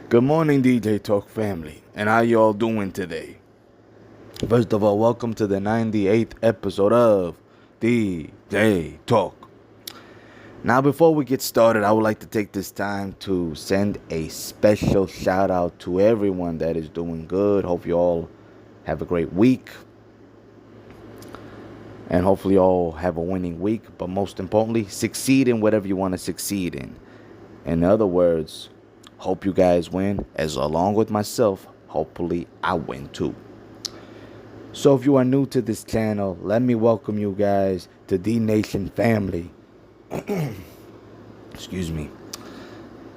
Good morning, DJ Talk family, and how you all doing today? First of all, welcome to the 98th episode of DJ Talk. Now, before we get started, I would like to take this time to send a special shout out to everyone that is doing good. Hope you all have a great week, and hopefully, you all have a winning week, but most importantly, succeed in whatever you want to succeed in. In other words, hope you guys win, as along with myself, hopefully I win too. So if you are new to this channel, let me welcome you guys to D Nation family. Excuse me.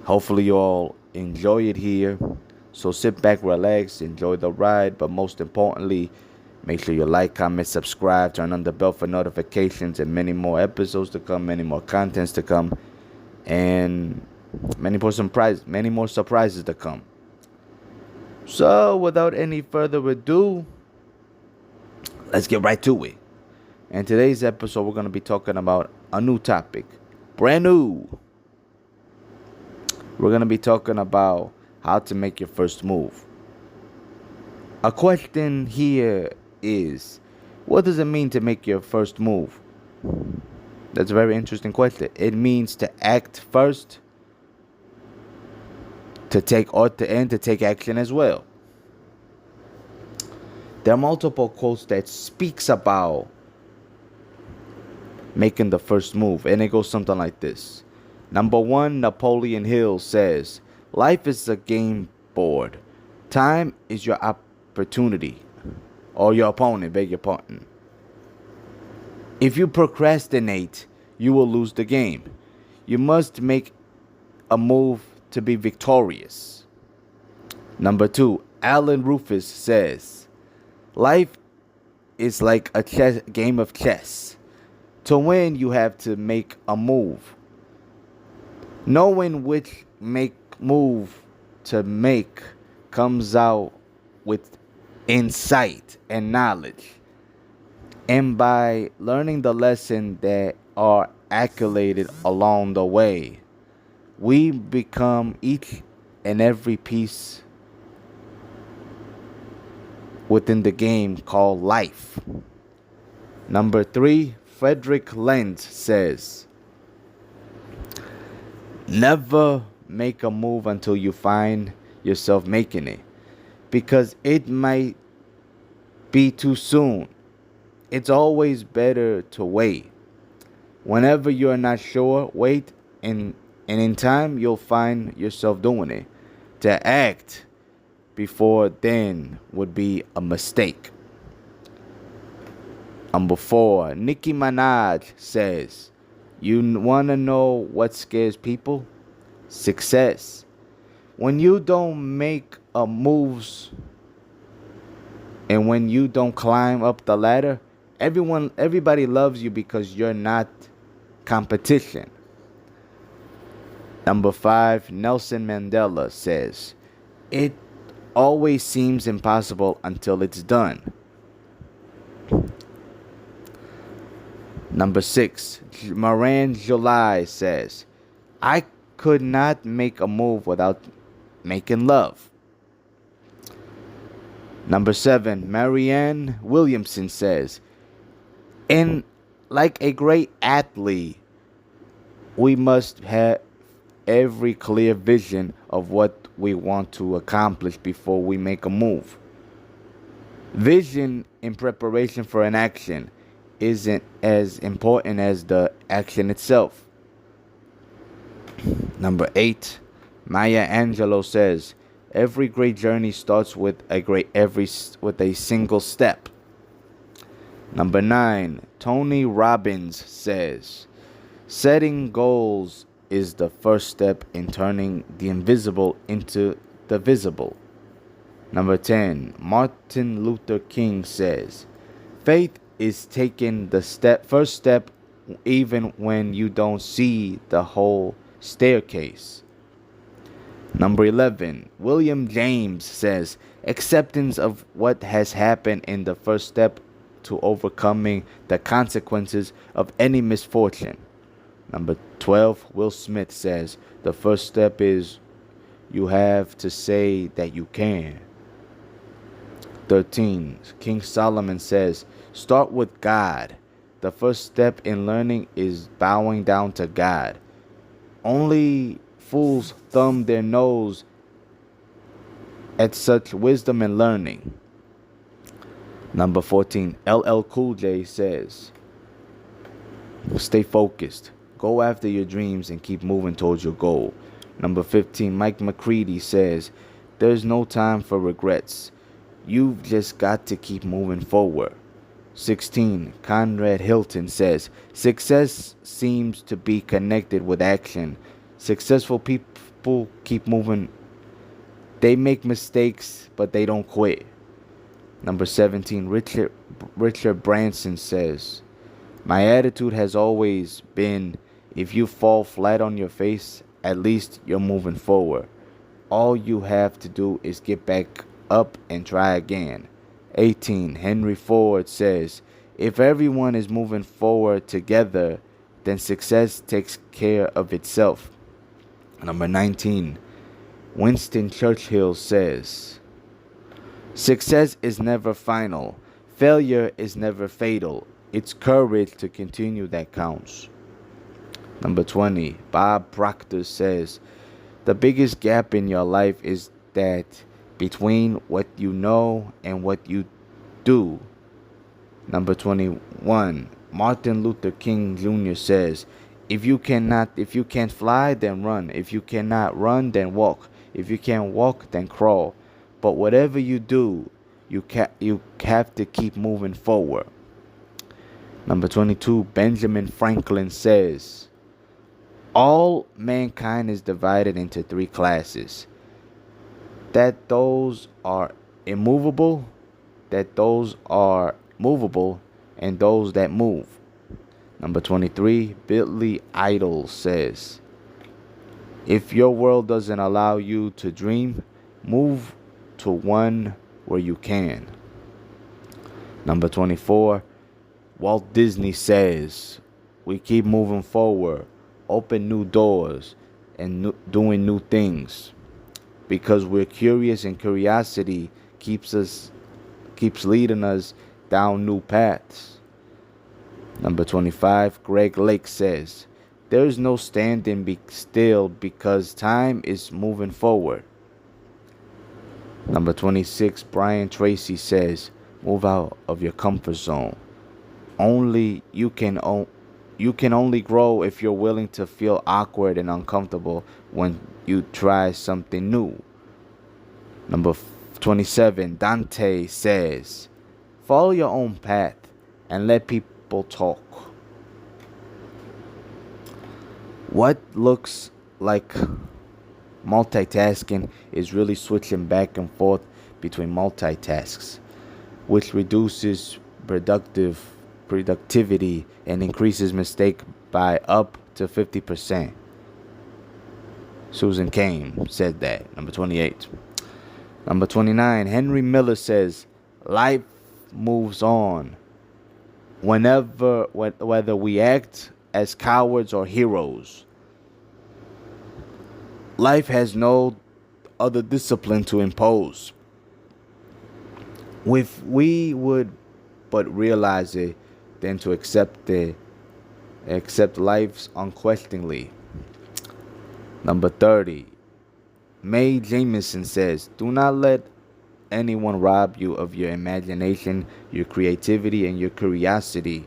Hopefully you all enjoy it here. So sit back, relax, enjoy the ride, but most importantly, make sure you like, comment, subscribe, turn on the bell for notifications, and many more episodes to come, many more contents to come, and many more surprises to come. So, without any further ado, let's get right to it. In today's episode, we're going to be talking about a new topic. Brand new. We're going to be talking about how to make your first move. A question here is, what does it mean to make your first move? That's a very interesting question. It means to act first, to take action as well. There are multiple quotes that speaks about making the first move, and it goes something like this. Number one, Napoleon Hill says, "Life is a game board. Time is your opportunity, or your opponent, beg your pardon. If you procrastinate, you will lose the game. You must make a move to be victorious." Number two, Alan Rufus says, "Life is like a game of chess. To win, you have to make a move. Knowing which move to make comes out with insight and knowledge. And by learning the lesson that are accoladed along the way, we become each and every piece within the game called life." Number three, Frederick Lenz says, "Never make a move until you find yourself making it, because it might be too soon. It's always better to wait. Whenever you're not sure, wait, and in time you'll find yourself doing it. To act before then would be a mistake." Number four, Nicki Minaj says, "You want to know what scares people? Success. When you don't make moves and when you don't climb up the ladder, everybody loves you because you're not competition." Number five, Nelson Mandela says, "It always seems impossible until it's done." Number six, Moran July says, "I could not make a move without making love." Number seven, Marianne Williamson says, "In like a great athlete, we must have every clear vision of what we want to accomplish before we make a move. Vision in preparation for an action isn't as important as the action itself." Number eight, Maya Angelou says, "Every great journey starts with a single step." Number nine, Tony Robbins says, "Setting goals is the first step in turning the invisible into the visible." Number 10, Martin Luther King says, "Faith is taking the first step even when you don't see the whole staircase." Number 11, William James says, "Acceptance of what has happened in the first step to overcoming the consequences of any misfortune." Number 12, Will Smith says, "The first step is you have to say that you can. 13. King Solomon says, start with God. The first step in learning is bowing down to God. Only fools thumb their nose at such wisdom and learning. Number 14. LL Cool J says, stay focused. Go after your dreams and keep moving towards your goal. Number 15. Mike McCready says, there's no time for regrets. You've just got to keep moving forward. 16. Conrad Hilton says, success seems to be connected with action. Successful people keep moving. They make mistakes, but they don't quit. Number 17. Richard Branson says, my attitude has always been, if you fall flat on your face, at least you're moving forward. All you have to do is get back up and try again. 18. Henry Ford says, if everyone is moving forward together, then success takes care of itself. Number 19. Winston Churchill says, success is never final. Failure is never fatal. It's courage to continue that counts. Number 20. Bob Proctor says, the biggest gap in your life is that between what you know and what you do. Number 21. Martin Luther King Jr. says, if you can't fly, then run. If you cannot run, then walk. If you can't walk, then crawl. But whatever you do, you have to keep moving forward. Number 22. Benjamin Franklin says, all mankind is divided into three classes. That those are immovable, that those are movable, and those that move. Number 23. Billy Idol says, if your world doesn't allow you to dream, move to one where you can. Number 24. Walt Disney says, we keep moving forward, open new doors, and doing new things. Because we're curious, and curiosity keeps leading us down new paths. Number 25. Greg Lake says, there is no standing still because time is moving forward. Number 26. Brian Tracy says, move out of your comfort zone. You can only grow if you're willing to feel awkward and uncomfortable when you try something new. Number 27. Dante says, follow your own path and let people talk. What looks like multitasking is really switching back and forth between multitasks, which reduces productivity and increases mistake by up to 50%. Susan Cain said that. Number 28. Number 29. Henry Miller says, life moves on whether we act as cowards or heroes. Life has no other discipline to impose. If we would but realize it, then to accept life unquestioningly. Number 30. Mae Jemison says, do not let anyone rob you of your imagination, your creativity, and your curiosity.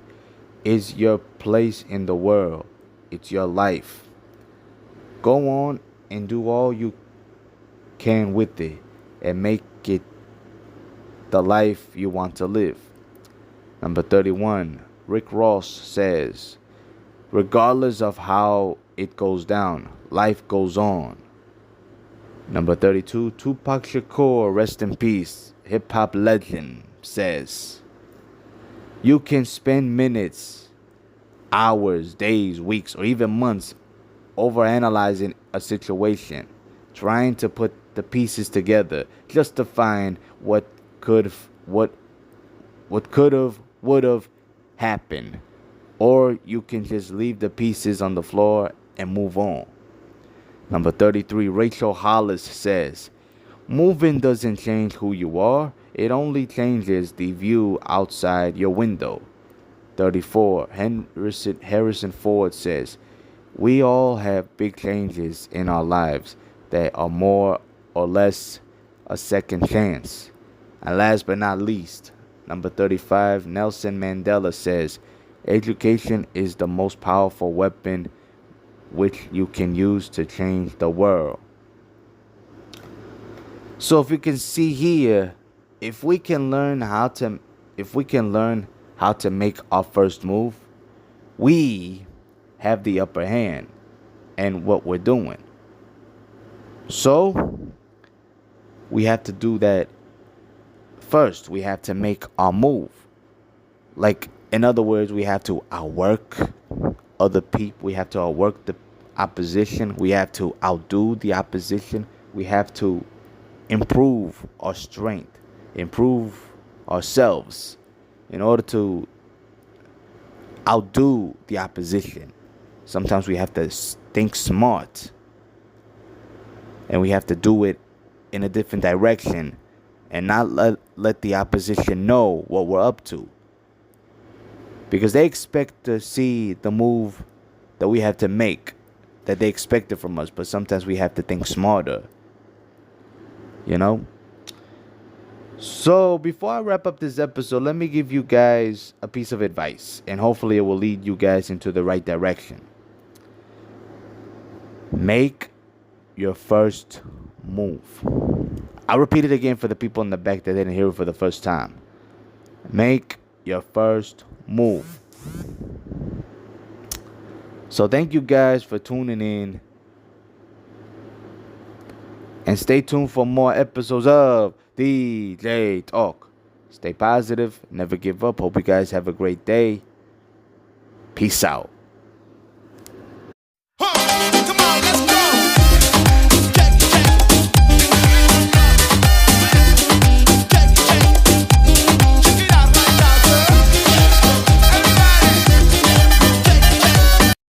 It's your place in the world. It's your life. Go on and do all you can with it and make it the life you want to live. Number 31. Rick Ross says, regardless of how it goes down, life goes on. Number 32. Tupac Shakur, rest in peace, hip-hop legend, says, you can spend minutes, hours, days, weeks, or even months overanalyzing a situation, trying to put the pieces together just to find what could have, would have happened. Or you can just leave the pieces on the floor and move on. Number 33, Rachel Hollis says, moving doesn't change who you are, it only changes the view outside your window. 34, Harrison Ford says, we all have big changes in our lives that are more or less a second chance. And last but not least, number 35, Nelson Mandela says, education is the most powerful weapon which you can use to change the world. So if you can see here, if we can learn how to make our first move, we have the upper hand in what we're doing. So we have to do that first. We have to make our move. Like, in other words, we have to outwork other people. We have to outwork the opposition. We have to outdo the opposition. We have to improve our strength, improve ourselves in order to outdo the opposition. Sometimes we have to think smart, and we have to do it in a different direction and not let the opposition know what we're up to, because they expect to see the move that we have to make, that they expect it from us. But sometimes we have to think smarter, you know. So before I wrap up this episode, let me give you guys a piece of advice, and hopefully it will lead you guys into the right direction. Make your first move. I'll repeat it again for the people in the back that didn't hear it for the first time. Make your first move. So thank you guys for tuning in, and stay tuned for more episodes of DJ Talk. Stay positive, never give up. Hope you guys have a great day. Peace out.